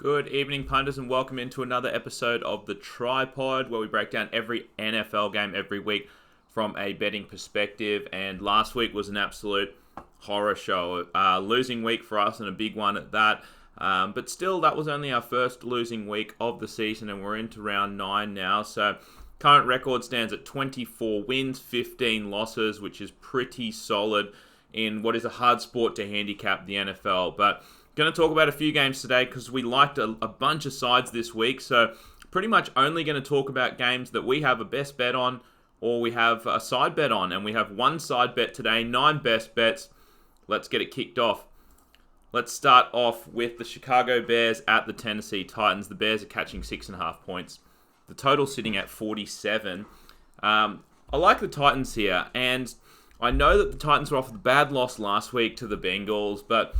Good evening, punters, and welcome into another episode of the TryPod, where we break down every NFL game every week from a betting perspective. And last week was an absolute horror show. Losing week for us and a big one at that. But still, that was only our first losing week of the season, and we're into round 9 now. So current record stands at 24 wins, 15 losses, which is pretty solid in what is a hard sport to handicap, the NFL. But going to talk about a few games today because we liked a bunch of sides this week. So pretty much only going to talk about games that we have a best bet on or we have a side bet on. And we have one side bet today, 9 best bets. Let's get it kicked off. Let's start off with the Chicago Bears at the Tennessee Titans. The Bears are catching 6.5 points. The total sitting at 47. I like the Titans here. And I know that the Titans were off the bad loss last week to the Bengals, but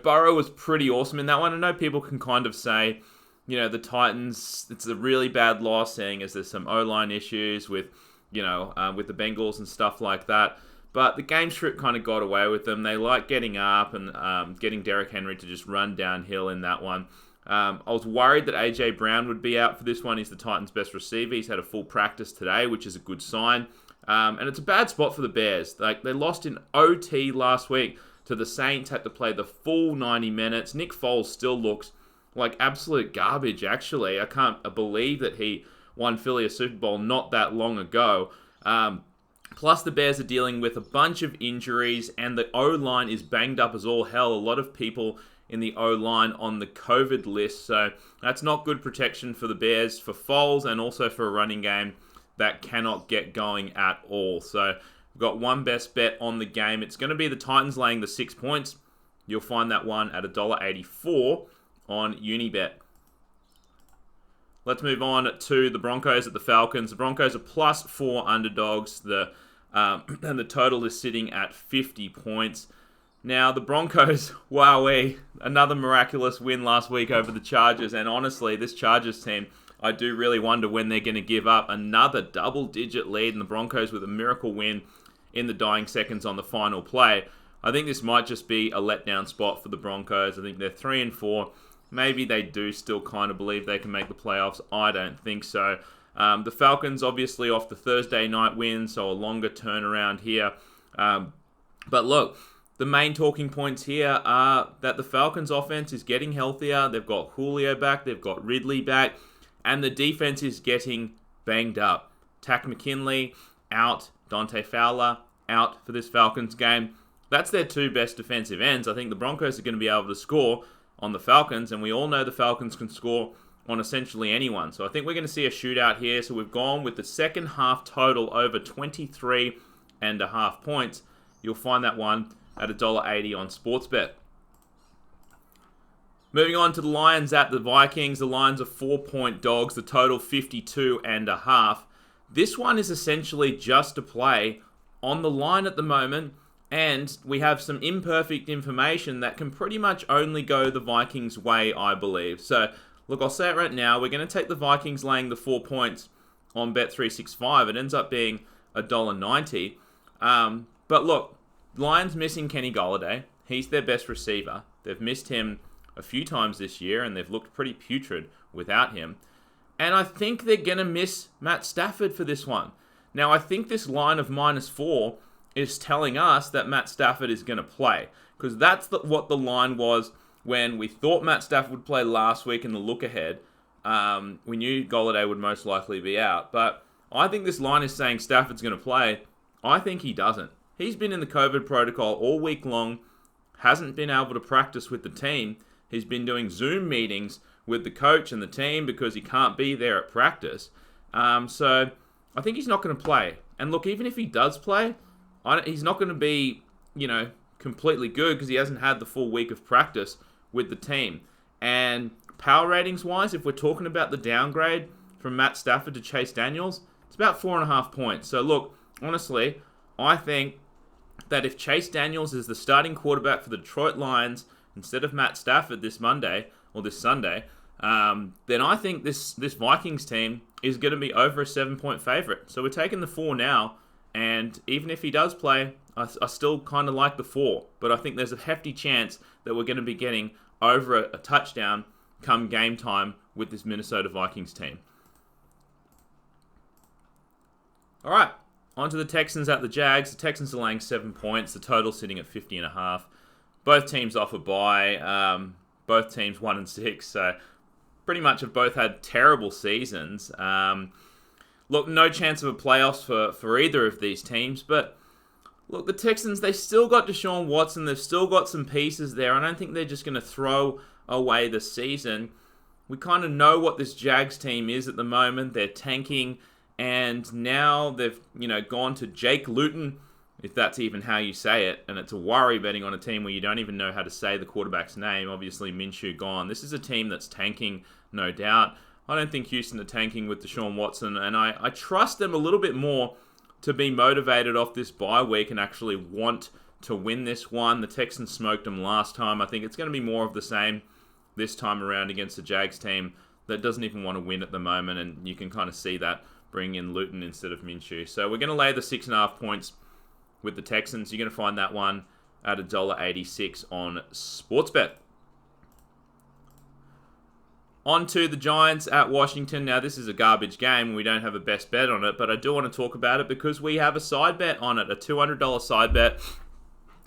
Burrow was pretty awesome in that one. I know people can kind of say, the Titans, it's a really bad loss, seeing as there's some O-line issues with the Bengals and stuff like that. But the game script kind of got away with them. They like getting up and getting Derrick Henry to just run downhill in that one. I was worried that A.J. Brown would be out for this one. He's the Titans' best receiver. He's had a full practice today, which is a good sign. And it's a bad spot for the Bears. They lost in OT last week to the Saints, had to play the full 90 minutes. Nick Foles still looks like absolute garbage, actually. I can't believe that he won Philly a Super Bowl not that long ago. Plus, the Bears are dealing with a bunch of injuries, and the O-line is banged up as all hell. A lot of people in the O-line on the COVID list, so that's not good protection for the Bears, for Foles, and also for a running game that cannot get going at all. So we've got one best bet on the game. It's going to be the Titans laying the 6 points. You'll find that one at $1.84 on Unibet. Let's move on to the Broncos at the Falcons. The Broncos are +4 underdogs. And the total is sitting at 50 points. Now, the Broncos, wowee, another miraculous win last week over the Chargers. And honestly, this Chargers team, I do really wonder when they're going to give up another double-digit lead, and the Broncos with a miracle win in the dying seconds on the final play. I think this might just be a letdown spot for the Broncos. I think they're 3-4. Maybe they do still kind of believe they can make the playoffs. I don't think so. The Falcons obviously off the Thursday night win, so a longer turnaround here. But look, the main talking points here are that the Falcons offense is getting healthier. They've got Julio back. They've got Ridley back. And the defense is getting banged up. Takk McKinley out. Dante Fowler out for this Falcons game. That's their 2 best defensive ends. I think the Broncos are going to be able to score on the Falcons, and we all know the Falcons can score on essentially anyone. So I think we're going to see a shootout here. So we've gone with the second half total over 23.5 points. You'll find that one at $1.80 on Sportsbet. Moving on to the Lions at the Vikings. The Lions are 4-point dogs. The total 52.5. This one is essentially just a play on the line at the moment, and we have some imperfect information that can pretty much only go the Vikings' way, I believe. So, look, I'll say it right now. We're going to take the Vikings laying the 4 points on Bet365. It ends up being $1.90. But look, Lions missing Kenny Golladay. He's their best receiver. They've missed him a few times this year, and they've looked pretty putrid without him. And I think they're going to miss Matt Stafford for this one. Now, I think this line of -4 is telling us that Matt Stafford is going to play, because that's what the line was when we thought Matt Stafford would play last week in the look ahead. We knew Golladay would most likely be out, but I think this line is saying Stafford's going to play. I think he doesn't. He's been in the COVID protocol all week long, hasn't been able to practice with the team. He's been doing Zoom meetings with the coach and the team because he can't be there at practice. So I think he's not going to play. And look, even if he does play, he's not going to be, completely good because he hasn't had the full week of practice with the team. And power ratings wise, if we're talking about the downgrade from Matt Stafford to Chase Daniels, it's about 4.5 points. So look, honestly, I think that if Chase Daniels is the starting quarterback for the Detroit Lions instead of Matt Stafford this Monday or this Sunday, then I think this Vikings team is going to be over a 7-point favorite. So we're taking the 4 now, and even if he does play, I still kind of like the 4, but I think there's a hefty chance that we're going to be getting over a touchdown come game time with this Minnesota Vikings team. All right, on to the Texans at the Jags. The Texans are laying 7 points. The total sitting at 50.5. Both teams off a bye. Both teams 1-6. So pretty much have both had terrible seasons. Look, no chance of a playoffs for either of these teams. But look, the Texans, they still got Deshaun Watson. They've still got some pieces there. I don't think they're just going to throw away the season. We kind of know what this Jags team is at the moment. They're tanking. And now they've, gone to Jake Luton, if that's even how you say it. And it's a worry betting on a team where you don't even know how to say the quarterback's name. Obviously, Minshew gone. This is a team that's tanking, no doubt. I don't think Houston are tanking with Deshaun Watson. And I trust them a little bit more to be motivated off this bye week and actually want to win this one. The Texans smoked them last time. I think it's going to be more of the same this time around against the Jags team that doesn't even want to win at the moment. And you can kind of see that. Bring in Luton instead of Minshew. So we're going to lay the 6.5 points with the Texans. You're going to find that one at $1.86 on Sportsbet. On to the Giants at Washington. Now, this is a garbage game. We don't have a best bet on it, but I do want to talk about it because we have a side bet on it, a $200 side bet.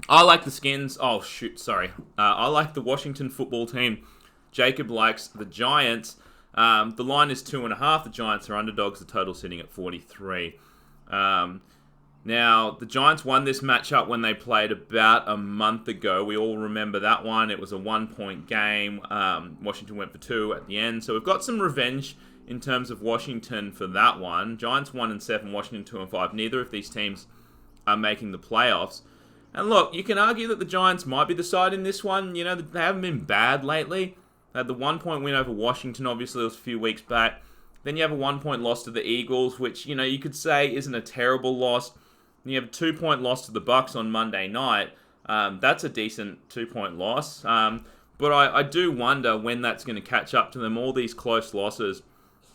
I like the Skins. I like the Washington football team. Jacob likes the Giants. The line is 2.5. The Giants are underdogs. The total sitting at 43. Now, the Giants won this matchup when they played about a month ago. We all remember that one. It was a 1-point game. Washington went for 2 at the end. So we've got some revenge in terms of Washington for that one. Giants 1-7, Washington 2-5. Neither of these teams are making the playoffs. And look, you can argue that the Giants might be the side in this one. They haven't been bad lately. They had the 1-point win over Washington, obviously, it was a few weeks back. Then you have a 1-point loss to the Eagles, which, you could say isn't a terrible loss. Then you have a 2-point loss to the Bucs on Monday night. That's a decent 2-point loss. But I do wonder when that's going to catch up to them. All these close losses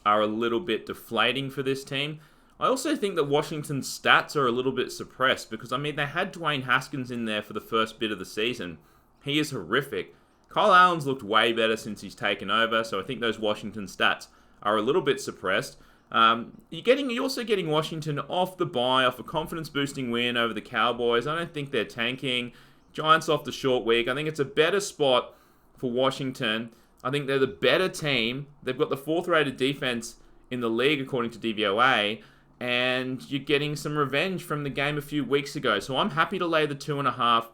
are a little bit deflating for this team. I also think that Washington's stats are a little bit suppressed because, they had Dwayne Haskins in there for the first bit of the season. He is horrific. Kyle Allen's looked way better since he's taken over, so I think those Washington stats are a little bit suppressed. You're also getting Washington off the bye, off a confidence-boosting win over the Cowboys. I don't think they're tanking. Giants off the short week. I think it's a better spot for Washington. I think they're the better team. They've got the 4th-rated defense in the league, according to DVOA, and you're getting some revenge from the game a few weeks ago. So I'm happy to lay the 2.5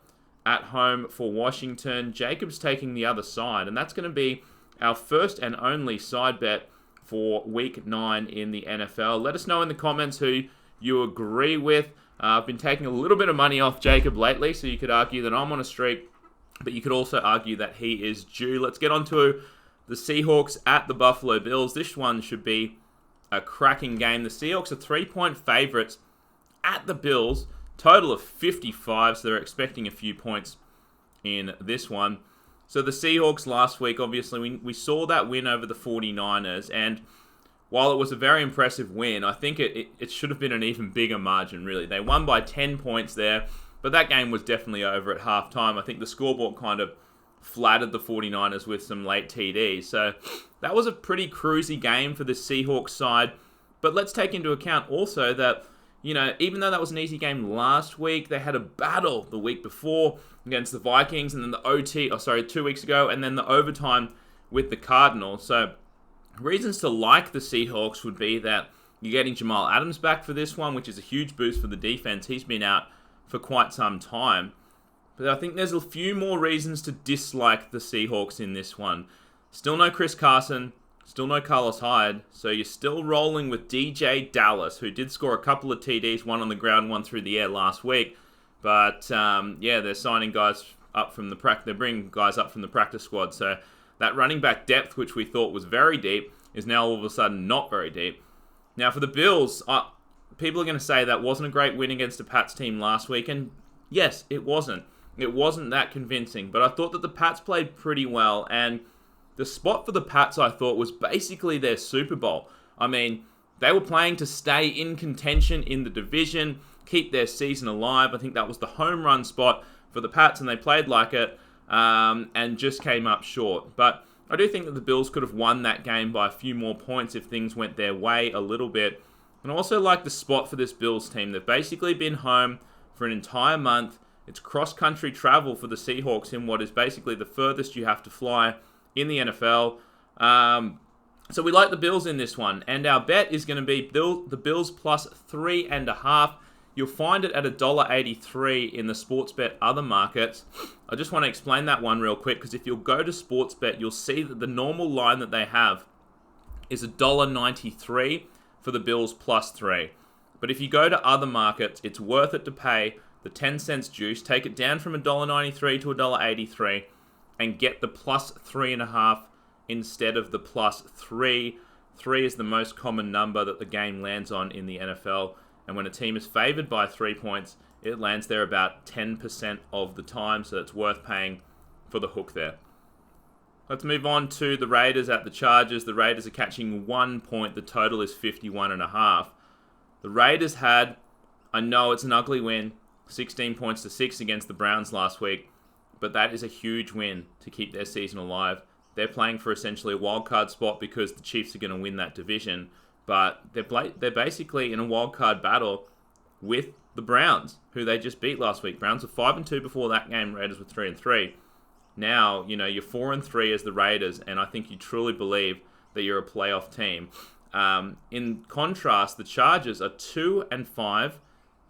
at home for Washington. Jacob's taking the other side, and that's going to be our first and only side bet for Week 9 in the NFL. Let us know in the comments who you agree with. I've been taking a little bit of money off Jacob lately, so you could argue that I'm on a streak, but you could also argue that he is due. Let's get on to the Seahawks at the Buffalo Bills. This one should be a cracking game. The Seahawks are 3-point favorites at the Bills. Total of 55, so they're expecting a few points in this one. So the Seahawks last week, obviously, we saw that win over the 49ers, and while it was a very impressive win, I think it should have been an even bigger margin, really. They won by 10 points there, but that game was definitely over at halftime. I think the scoreboard kind of flattered the 49ers with some late TDs. So that was a pretty cruisy game for the Seahawks side. But let's take into account also that, even though that was an easy game last week, they had a battle the week before against the Vikings, and then the 2 weeks ago, and then the overtime with the Cardinals. So reasons to like the Seahawks would be that you're getting Jamal Adams back for this one, which is a huge boost for the defense. He's been out for quite some time. But I think there's a few more reasons to dislike the Seahawks in this one. Still no Chris Carson. Still no Carlos Hyde, so you're still rolling with DJ Dallas, who did score a couple of TDs, one on the ground, one through the air last week. But, they're signing guys up from the they're bringing guys up from the practice squad. So that running back depth, which we thought was very deep, is now all of a sudden not very deep. Now, for the Bills, people are going to say that wasn't a great win against the Pats team last week, and yes, it wasn't. It wasn't that convincing, but I thought that the Pats played pretty well, and the spot for the Pats, I thought, was basically their Super Bowl. They were playing to stay in contention in the division, keep their season alive. I think that was the home run spot for the Pats, and they played like it. and just came up short. But I do think that the Bills could have won that game by a few more points if things went their way a little bit. And I also like the spot for this Bills team. They've basically been home for an entire month. It's cross-country travel for the Seahawks in what is basically the furthest you have to fly in the NFL. So we like the Bills in this one. And our bet is going to be the Bills plus 3.5. You'll find it at $1.83 in the Sportsbet other markets. I just want to explain that one real quick, because if you'll go to Sportsbet, you'll see that the normal line that they have is $1.93 for the Bills plus 3. But if you go to other markets, it's worth it to pay the 10 cents juice, take it down from $1.93 to $1.83, and get the plus 3.5 instead of the plus 3. 3 is the most common number that the game lands on in the NFL. And when a team is favored by 3 points, it lands there about 10% of the time. So it's worth paying for the hook there. Let's move on to the Raiders at the Chargers. The Raiders are catching 1 point. The total is 51.5. The Raiders had, I know it's an ugly win, 16 points to 6 against the Browns last week. But that is a huge win to keep their season alive. They're playing for essentially a wildcard spot because the Chiefs are going to win that division. But they're basically in a wildcard battle with the Browns, who they just beat last week. Browns were 5-2 before that game. Raiders were 3-3. Now, you're 4-3 as the Raiders, and I think you truly believe that you're a playoff team. In contrast, the Chargers are 2-5,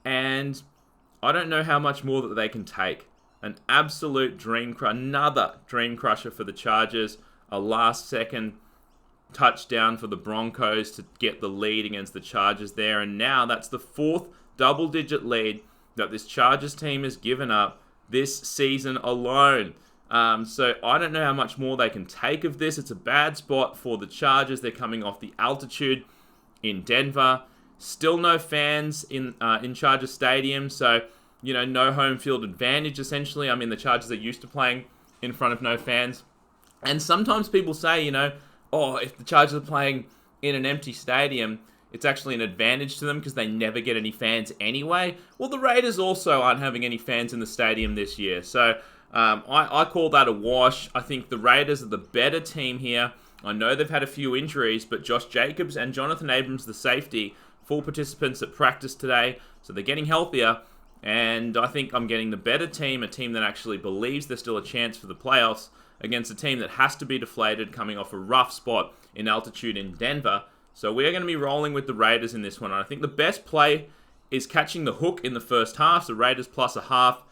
and I don't know how much more that they can take. An absolute another dream crusher for the Chargers. A last-second touchdown for the Broncos to get the lead against the Chargers there. And now that's the 4th double-digit lead that this Chargers team has given up this season alone. So I don't know how much more they can take of this. It's a bad spot for the Chargers. They're coming off the altitude in Denver. Still no fans in Chargers Stadium. So, no home field advantage, essentially. I mean, the Chargers are used to playing in front of no fans. And sometimes people say, if the Chargers are playing in an empty stadium, it's actually an advantage to them because they never get any fans anyway. Well, the Raiders also aren't having any fans in the stadium this year. So I call that a wash. I think the Raiders are the better team here. I know they've had a few injuries, but Josh Jacobs and Jonathan Abrams, the safety, full participants at practice today. So they're getting healthier. And I think I'm getting the better team, a team that actually believes there's still a chance for the playoffs, against a team that has to be deflated coming off a rough spot in altitude in Denver. So we're going to be rolling with the Raiders in this one. And I think the best play is catching the hook in the first half. So Raiders plus a half.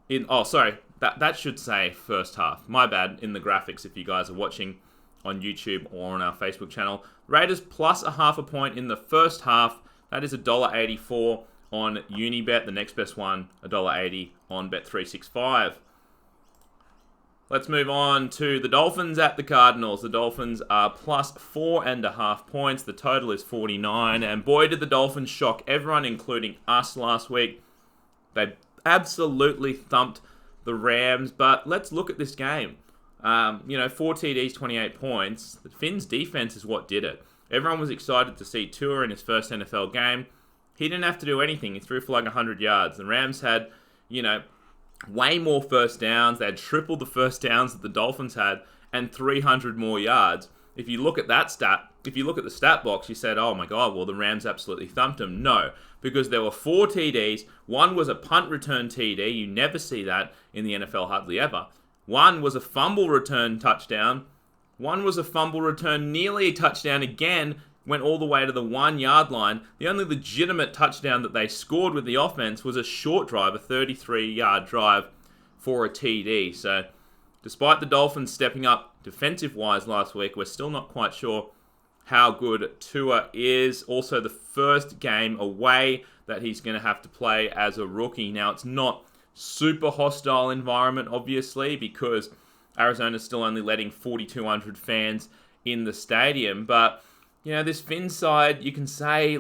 That should say first half. My bad in the graphics if you guys are watching on YouTube or on our Facebook channel. Raiders plus a half a point in the first half. That is $1.84 on Unibet. The next best one, $1.80 on Bet365. Let's move on to the Dolphins at the Cardinals. The Dolphins are plus 4.5 points. The total is 49. And boy, did the Dolphins shock everyone, including us last week. They absolutely thumped the Rams. But let's look at this game. 4 TDs, 28 points. The Finns' defense is what did it. Everyone was excited to see Tua in his first NFL game. He didn't have to do anything. He threw for like 100 yards. The Rams had, way more first downs. They had triple the first downs that the Dolphins had and 300 more yards. If you look at that stat, if you look at the stat box, you said, oh my God, well, the Rams absolutely thumped them. No, because there were 4 TDs. One was a punt return TD. You never see that in the NFL, hardly ever. One was a fumble return touchdown. One was a fumble return, nearly a touchdown again, went all the way to the 1 yard line. The only legitimate touchdown that they scored with the offense was a short drive, a 33-yard drive for a TD. So despite the Dolphins stepping up defensive-wise last week, we're still not quite sure how good Tua is. Also, the first game away that he's going to have to play as a rookie. Now, it's not super hostile environment, obviously, because Arizona's still only letting 4,200 fans in the stadium, but this Finn side, you can say,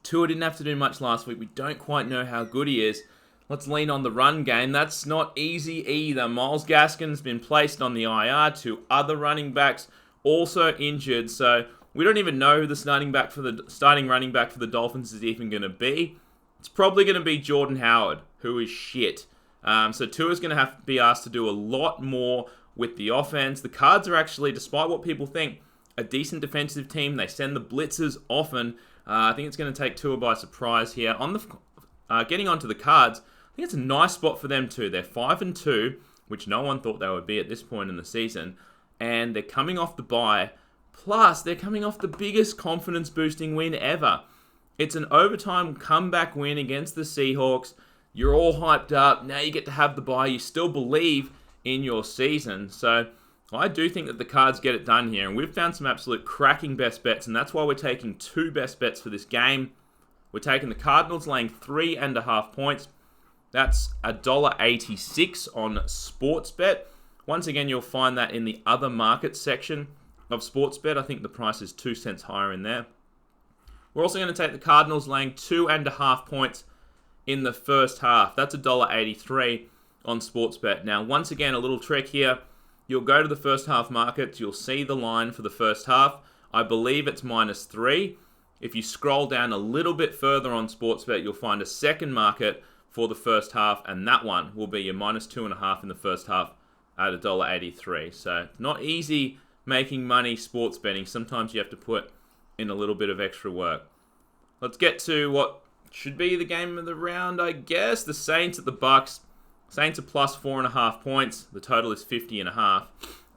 Tua didn't have to do much last week. We don't quite know how good he is. Let's lean on the run game. That's not easy either. Myles Gaskin's been placed on the IR. 2 other running backs also injured. So we don't even know who the starting running back for the Dolphins is even going to be. It's probably going to be Jordan Howard, who is shit. So Tua's going to have to be asked to do a lot more with the offense. The Cards are actually, despite what people think, a decent defensive team. They send the blitzers often. I think it's going to take Tua by surprise here. Getting onto the Cards, I think it's a nice spot for them too. They're 5-2, which no one thought they would be at this point in the season. And they're coming off the bye. Plus, they're coming off the biggest confidence-boosting win ever. It's an overtime comeback win against the Seahawks. You're all hyped up. Now you get to have the bye. You still believe in your season. So I do think that the Cards get it done here. And we've found some absolute cracking best bets. And that's why we're taking 2 best bets for this game. We're taking the Cardinals laying 3.5 points. That's $1.86 on Sportsbet. Once again, you'll find that in the other markets section of Sportsbet. I think the price is 2 cents higher in there. We're also going to take the Cardinals laying 2.5 points in the first half. That's $1.83 on Sportsbet. Now, once again, a little trick here. You'll go to the first half markets. You'll see the line for the first half. I believe it's -3. If you scroll down a little bit further on Sportsbet, you'll find a second market for the first half, and that one will be your -2.5 in the first half at $1.83. So not easy making money sports betting. Sometimes you have to put in a little bit of extra work. Let's get to what should be the game of the round, I guess. The Saints at the Bucks. Saints are +4.5 points. The total is 50.5.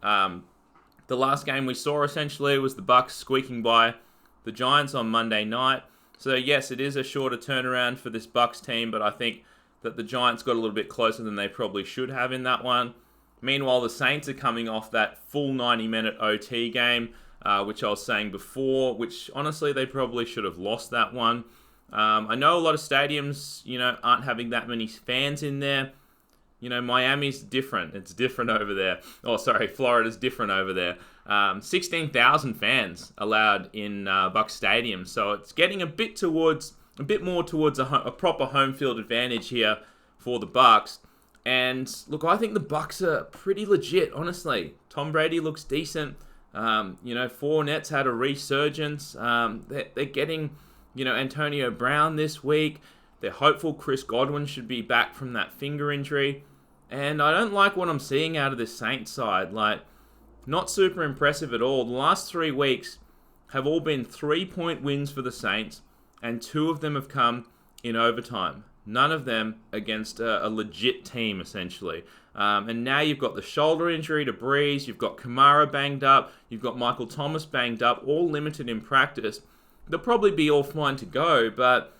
The last game we saw essentially was the Bucks squeaking by the Giants on Monday night. So yes, it is a shorter turnaround for this Bucks team, but I think that the Giants got a little bit closer than they probably should have in that one. Meanwhile, the Saints are coming off that full 90-minute OT game, which I was saying before, which honestly they probably should have lost that one. I know a lot of stadiums, aren't having that many fans in there. Miami's different. It's different over there. Oh, sorry, Florida's different over there. 16,000 fans allowed in Bucs Stadium, so it's getting a bit more towards a proper home field advantage here for the Bucs. And look, I think the Bucs are pretty legit, honestly. Tom Brady looks decent. Fournette's had a resurgence. They're getting, Antonio Brown this week. They're hopeful Chris Godwin should be back from that finger injury. And I don't like what I'm seeing out of this Saints side. Not super impressive at all. The last 3 weeks have all been 3-point wins for the Saints, and 2 of them have come in overtime. None of them against a legit team, essentially. And now you've got the shoulder injury to Breeze. You've got Kamara banged up. You've got Michael Thomas banged up, all limited in practice. They'll probably be all fine to go, but,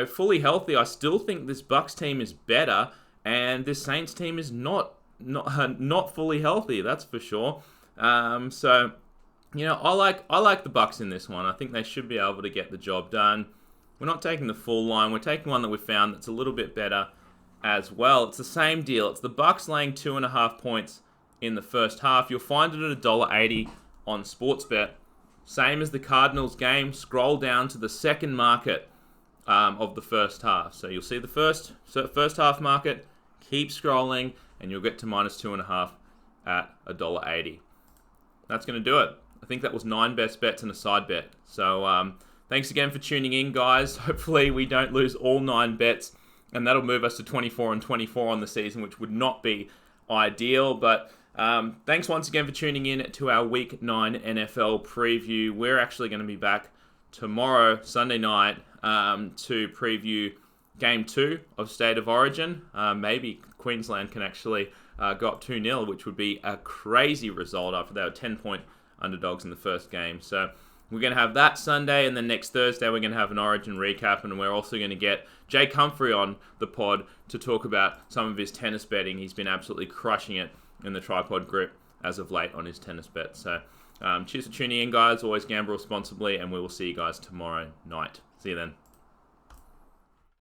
fully healthy, I still think this Bucs team is better, and this Saints team is not fully healthy, that's for sure. I like the Bucs in this one. I think they should be able to get the job done. We're not taking the full line. We're taking one that we found that's a little bit better as well. It's the same deal. It's the Bucs laying 2.5 points in the first half. You'll find it at $1.80 on Sportsbet. Same as the Cardinals game. Scroll down to the second market of the first half. So you'll see the first half market. Keep scrolling, and you'll get to -2.5 at $1.80. That's going to do it. I think that was 9 best bets and a side bet. So thanks again for tuning in, guys. Hopefully we don't lose all 9 bets, and that'll move us to 24-24 on the season, which would not be ideal. But thanks once again for tuning in to our Week 9 NFL preview. We're actually going to be back tomorrow, Sunday night, to preview Game 2 of State of Origin. Maybe Queensland can actually go up 2-0, which would be a crazy result after they were 10-point underdogs in the first game. So we're going to have that Sunday, and then next Thursday we're going to have an Origin recap, and we're also going to get Jake Humphrey on the pod to talk about some of his tennis betting. He's been absolutely crushing it in the TryPod group as of late on his tennis bets. So cheers for tuning in, guys. Always gamble responsibly, and we will see you guys tomorrow night. See you then.